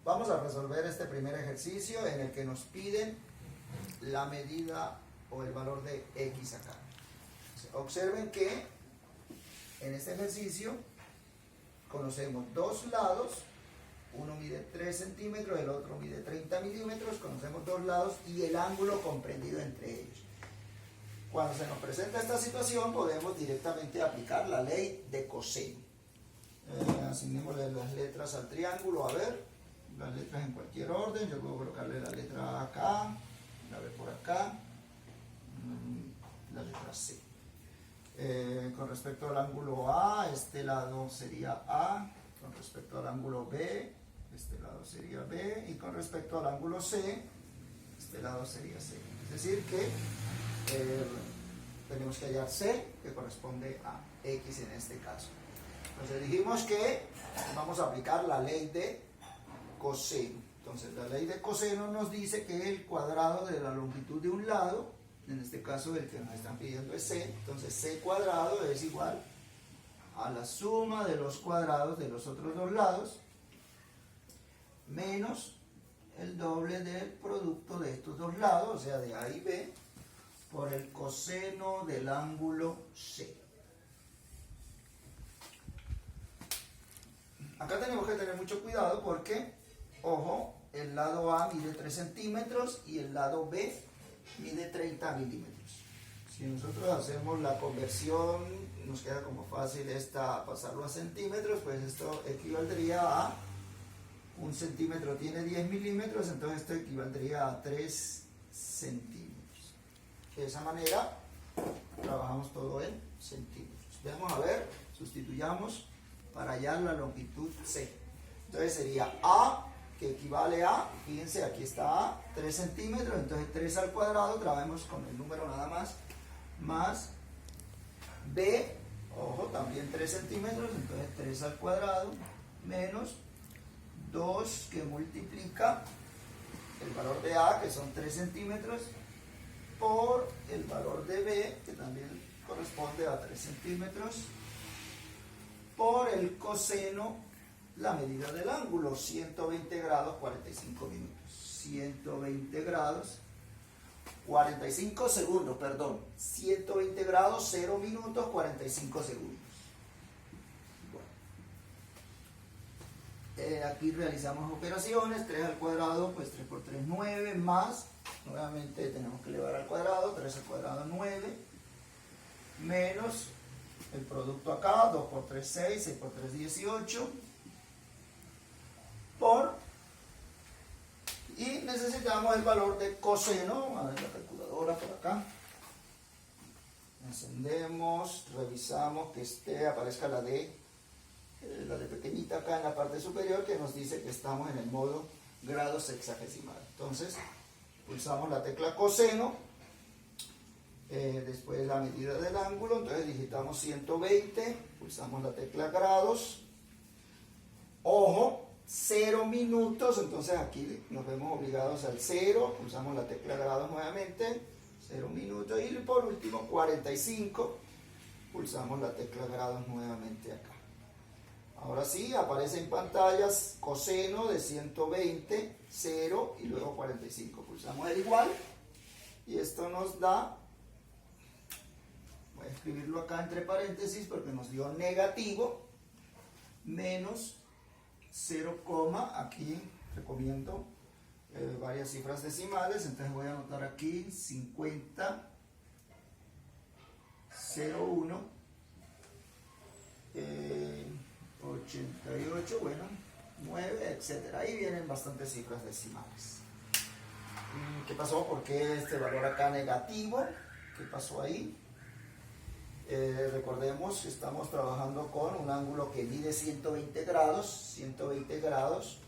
Vamos a resolver este primer ejercicio en el que nos piden la medida o el valor de x acá. Observen que en este ejercicio conocemos dos lados, uno mide 3 centímetros, el otro mide 30 milímetros, conocemos dos lados y el ángulo comprendido entre ellos. Cuando se nos presenta esta situación podemos directamente aplicar la ley de coseno. Asignémosle las letras al triángulo, a ver, las letras en cualquier orden. Yo puedo colocarle la letra A acá, la B por acá, la letra C. Con respecto al ángulo A, este lado sería A, con respecto al ángulo B, este lado sería B, y con respecto al ángulo C, este lado sería C. Es decir que tenemos que hallar C, que corresponde a X en este caso. Entonces dijimos que vamos a aplicar la ley de coseno. Entonces la ley de coseno nos dice que el cuadrado de la longitud de un lado, en este caso el que nos están pidiendo es C, entonces C cuadrado es igual a la suma de los cuadrados de los otros dos lados menos el doble del producto de estos dos lados, o sea de A y B, por el coseno del ángulo C. Acá tenemos que tener mucho cuidado porque, ojo, el lado A mide 3 centímetros y el lado B mide 30 milímetros. Si nosotros hacemos la conversión, nos queda como fácil pasarlo a centímetros, pues esto equivaldría a 1 centímetro tiene 10 milímetros, entonces esto equivaldría a 3 centímetros. De esa manera trabajamos todo en centímetros. Vamos a ver, sustituyamos para hallar la longitud C. Entonces sería A, que equivale a, fíjense, aquí está A, 3 centímetros, entonces 3 al cuadrado, trabajemos con el número nada más B, ojo, también 3 centímetros, entonces 3 al cuadrado, menos 2 que multiplica el valor de A, que son 3 centímetros, por el valor de B, que también corresponde a 3 centímetros, por el coseno, la medida del ángulo, 120 grados, 45 minutos. 120 grados, 45 segundos, perdón. 120 grados, 0 minutos, 45 segundos. Bueno. Aquí realizamos operaciones, 3 al cuadrado, pues 3 por 3, 9, más, nuevamente tenemos que elevar al cuadrado, 3 al cuadrado, 9, menos el producto acá, 2 por 3, 6, 6 por 3, 18, por, y necesitamos el valor de coseno. A ver la calculadora por acá, encendemos, revisamos que aparezca la D pequeñita acá en la parte superior, que nos dice que estamos en el modo grado sexagesimal. Entonces pulsamos la tecla coseno, después la medida del ángulo, entonces digitamos 120, pulsamos la tecla grados, ojo, 0 minutos, entonces aquí nos vemos obligados al 0, pulsamos la tecla grados nuevamente, 0 minutos, y por último 45, pulsamos la tecla grados nuevamente acá. Ahora sí, aparece en pantallas coseno de 120, 0 y luego 45, pulsamos el igual, y esto nos da, voy a escribirlo acá entre paréntesis porque nos dio negativo, menos 0, aquí recomiendo varias cifras decimales, entonces voy a anotar aquí 50, 01, 88, bueno, 9, etc. Ahí vienen bastantes cifras decimales. ¿Qué pasó? ¿Por qué este valor acá negativo? ¿Qué pasó ahí? Recordemos que estamos trabajando con un ángulo que mide 120 grados. 120 grados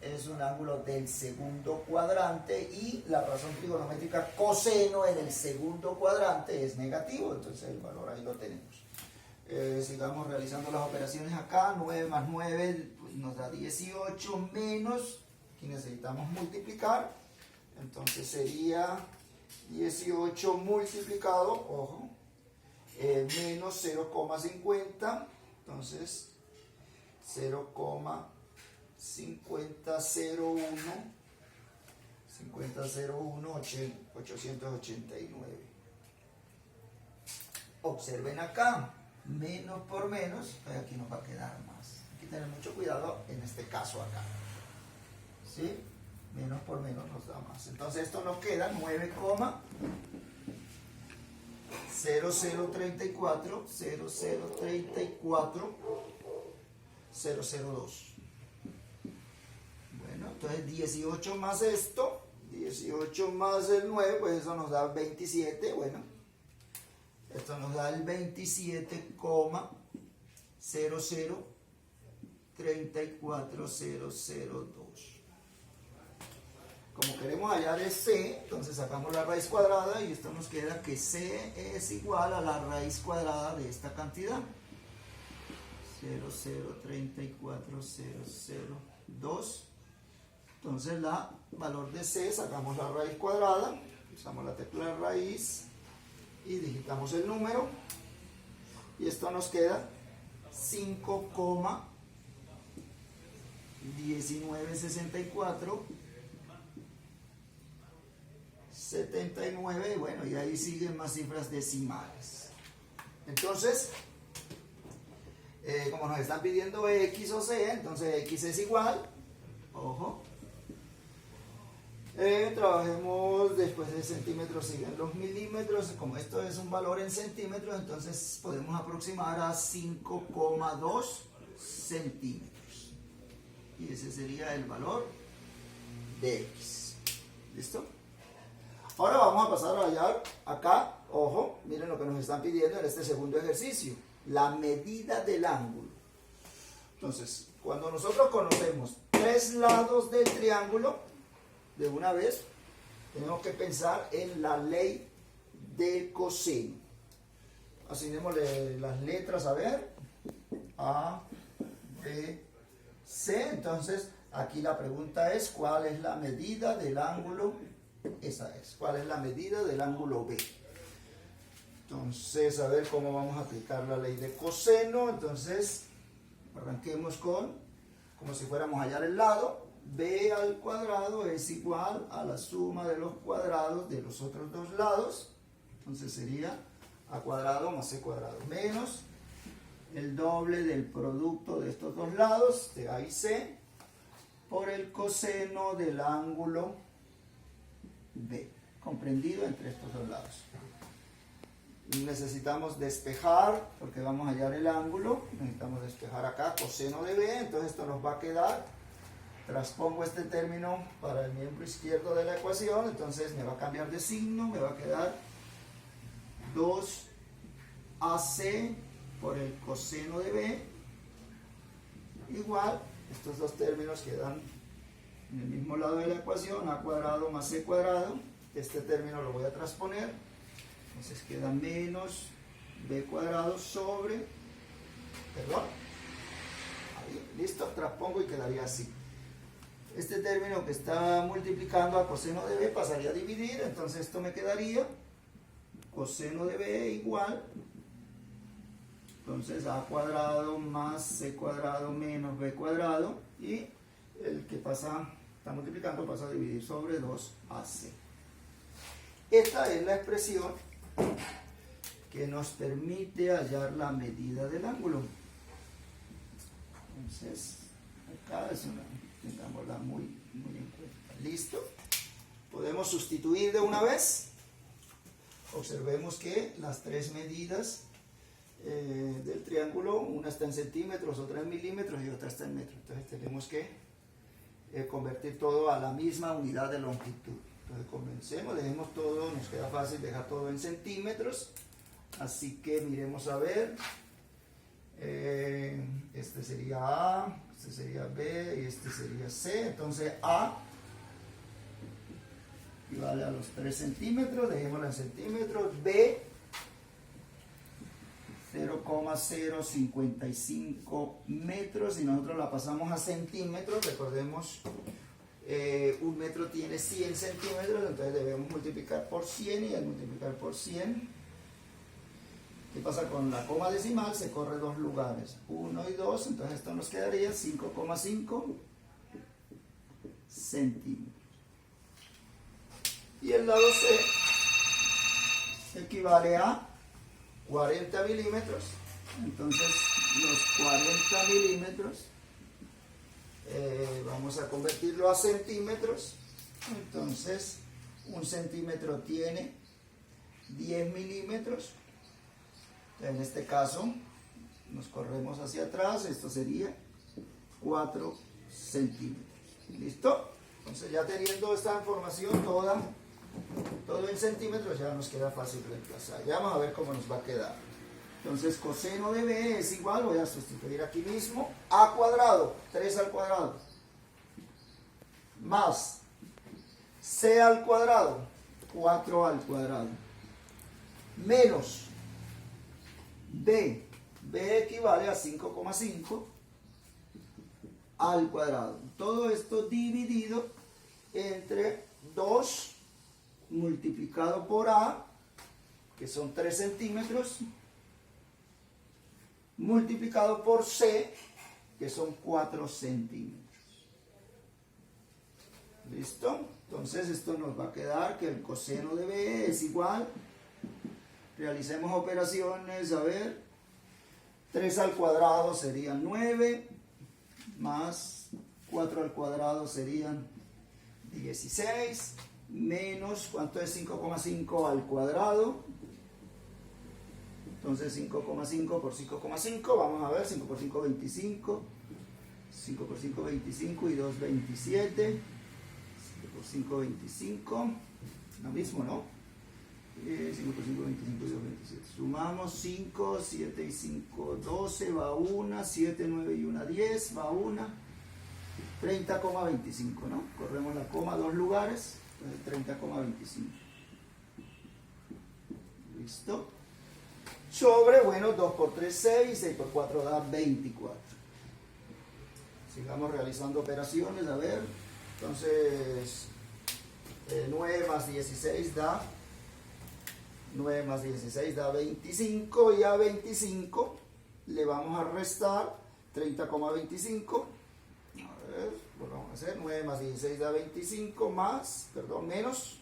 es un ángulo del segundo cuadrante y la razón trigonométrica coseno en el segundo cuadrante es negativo, entonces el valor ahí lo tenemos. Sigamos realizando las operaciones acá. 9 más 9 pues nos da 18, menos, aquí necesitamos multiplicar, entonces sería 18 multiplicado, ojo, menos 0,50, entonces 0,50 889. Observen acá, menos por menos, pues aquí nos va a quedar más. Hay que tener mucho cuidado en este caso acá. ¿Sí? Menos por menos nos da más. Entonces esto nos queda 9,0034, 002. Bueno, entonces 18 más esto, 18 más el 9, pues eso nos da 27. Bueno, esto nos da el 27,0034002. Como queremos hallar el C, entonces sacamos la raíz cuadrada y esto nos queda que C es igual a la raíz cuadrada de esta cantidad. 0034002. Entonces el valor de C, sacamos la raíz cuadrada, usamos la tecla de raíz y digitamos el número. Y esto nos queda 5,1964 79, bueno, y ahí siguen más cifras decimales. Entonces, como nos están pidiendo X o C, entonces X es igual, ojo, trabajemos después de centímetros, siguen los milímetros. Como esto es un valor en centímetros, entonces podemos aproximar a 5,2 centímetros. Y ese sería el valor de X. ¿Listo? Ahora vamos a pasar a hallar acá, ojo, miren lo que nos están pidiendo en este segundo ejercicio, la medida del ángulo. Entonces, cuando nosotros conocemos tres lados del triángulo, de una vez tenemos que pensar en la ley del coseno. Asignémosle las letras, a ver, A, B, C. Entonces, aquí la pregunta es, ¿cuál es la medida del ángulo? Esa es, ¿cuál es la medida del ángulo B? Entonces, a ver cómo vamos a aplicar la ley de coseno. Entonces, arranquemos como si fuéramos a hallar el lado. B al cuadrado es igual a la suma de los cuadrados de los otros dos lados. Entonces sería A cuadrado más C cuadrado menos el doble del producto de estos dos lados, de A y C, por el coseno del ángulo B, comprendido entre estos dos lados. Necesitamos despejar, porque vamos a hallar el ángulo, necesitamos despejar acá, coseno de B, entonces esto nos va a quedar, transpongo este término para el miembro izquierdo de la ecuación, entonces me va a cambiar de signo, me va a quedar 2AC por el coseno de B, igual, estos dos términos quedan en el mismo lado de la ecuación, A cuadrado más C cuadrado, este término lo voy a transponer, entonces queda menos B cuadrado sobre, ahí, listo, transpongo y quedaría así. Este término que está multiplicando a coseno de B pasaría a dividir, entonces esto me quedaría coseno de B igual, entonces A cuadrado más C cuadrado menos B cuadrado, y el que está multiplicando pasa a dividir sobre 2AC. Esta es la expresión que nos permite hallar la medida del ángulo. Entonces, acá es tengámosla muy en cuenta. ¿Listo? Podemos sustituir de una vez. Observemos que las tres medidas del triángulo, una está en centímetros, otra en milímetros y otra está en metros. Entonces tenemos que convertir todo a la misma unidad de longitud. Entonces comencemos, dejemos todo, nos queda fácil dejar todo en centímetros. Así que miremos a ver. Este sería A, este sería B y este sería C. Entonces A equivale a los 3 centímetros, dejémoslo en centímetros. B 0,055 metros, y nosotros la pasamos a centímetros. Recordemos, un metro tiene 100 centímetros, entonces debemos multiplicar por 100, y al multiplicar por 100, ¿qué pasa con la coma decimal? Se corre dos lugares, 1 y 2, entonces esto nos quedaría 5,5 centímetros. Y el lado C equivale a 40 milímetros. Entonces los 40 milímetros vamos a convertirlo a centímetros. Entonces un centímetro tiene 10 milímetros. En este caso nos corremos hacia atrás, esto sería 4 centímetros. ¿Listo? Entonces ya teniendo esta información todo en centímetros, ya nos queda fácil reemplazar. Ya vamos a ver cómo nos va a quedar. Entonces coseno de B es igual, voy a sustituir aquí mismo, A cuadrado, 3 al cuadrado, más C al cuadrado, 4 al cuadrado, menos B equivale a 5,5 al cuadrado. Todo esto dividido entre 2 multiplicado por A, que son 3 centímetros, multiplicado por C, que son 4 centímetros. ¿Listo? Entonces esto nos va a quedar que el coseno de B es igual, realicemos operaciones, a ver, 3 al cuadrado serían 9, más 4 al cuadrado serían 16, menos, ¿cuánto es 5,5 al cuadrado? Entonces 5,5 por 5,5, vamos a ver, 5 por 5, 25, 5 por 5, 25 y 2, 27, 5 por 5, 25, lo mismo, ¿no? 5 por 5, 25 y 2, 27. Sumamos 5, 7 y 5, 12, va 1, 7, 9 y 1, 10, va 1, 30,25, ¿no? Corremos la coma 2 lugares, entonces 30,25. ¿Listo? Sobre, bueno, 2 por 3, 6, 6 por 4 da 24. Sigamos realizando operaciones, a ver. Entonces, 9 más 16 da 9 más 16 da 25 y a 25 le vamos a restar 30,25. A ver, volvamos a hacer 9 más 16 da 25 más, perdón, menos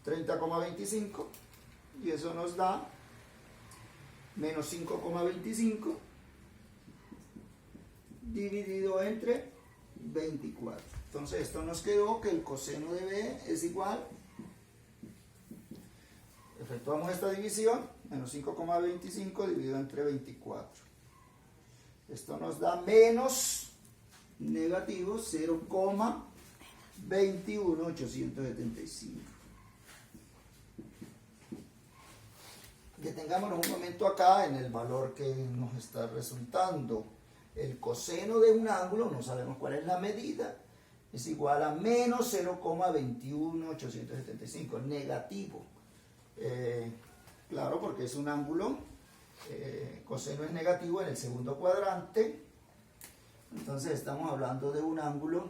30,25 y eso nos da menos 5,25 dividido entre 24. Entonces esto nos quedó que el coseno de B es igual, efectuamos esta división, menos 5,25 dividido entre 24. Esto nos da menos negativo 0,21875. Detengámonos un momento acá en el valor que nos está resultando. El coseno de un ángulo, no sabemos cuál es la medida, es igual a menos 0,21875, negativo. Claro, porque es un ángulo, coseno es negativo en el segundo cuadrante, entonces estamos hablando de un ángulo,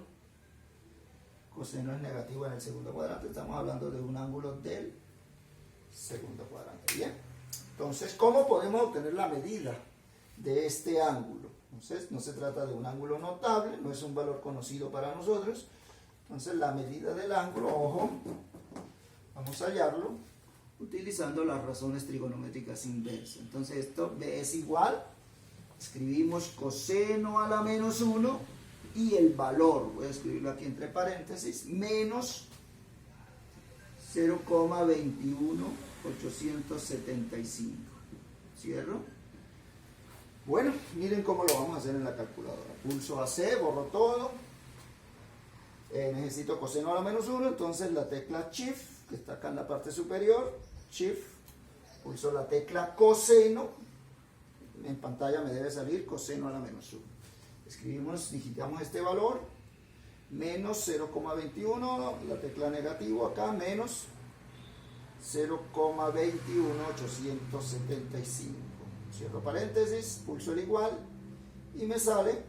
coseno es negativo en el segundo cuadrante, estamos hablando de un ángulo del segundo cuadrante. Bien, entonces, ¿cómo podemos obtener la medida de este ángulo? Entonces, no se trata de un ángulo notable, no es un valor conocido para nosotros. Entonces, la medida del ángulo, ojo, vamos a hallarlo utilizando las razones trigonométricas inversas. Entonces, esto B es igual, escribimos coseno a la menos 1 y el valor, voy a escribirlo aquí entre paréntesis, menos 0,21875. ¿Cierro? Bueno, miren cómo lo vamos a hacer en la calculadora. Pulso AC, borro todo. Necesito coseno a la menos 1, entonces la tecla Shift, que está acá en la parte superior, Shift, pulso la tecla coseno, en pantalla me debe salir coseno a la menos 1. Escribimos, digitamos este valor, menos 0,21, la tecla negativo acá, menos 0,21875. Cierro paréntesis, pulso el igual y me sale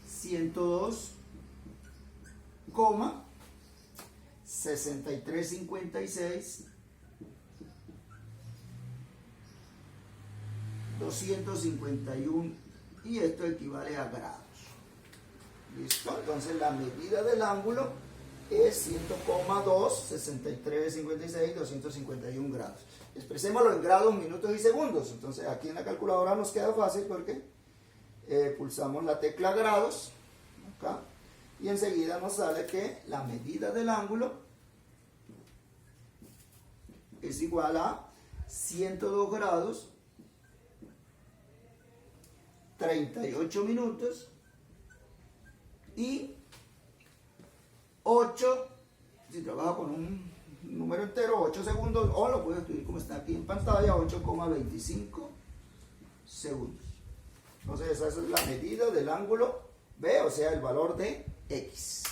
102,6356 251 y esto equivale a grados. ¿Listo? Entonces la medida del ángulo es 100,2, 63, 56, 251 grados. Expresémoslo en grados, minutos y segundos. Entonces aquí en la calculadora nos queda fácil porque pulsamos la tecla grados acá y enseguida nos sale que la medida del ángulo es igual a 102 grados 38 minutos y 8, si trabajo con un número entero, 8 segundos, o lo puedo escribir como está aquí en pantalla, 8,25 segundos. Entonces esa es la medida del ángulo B, o sea, el valor de X.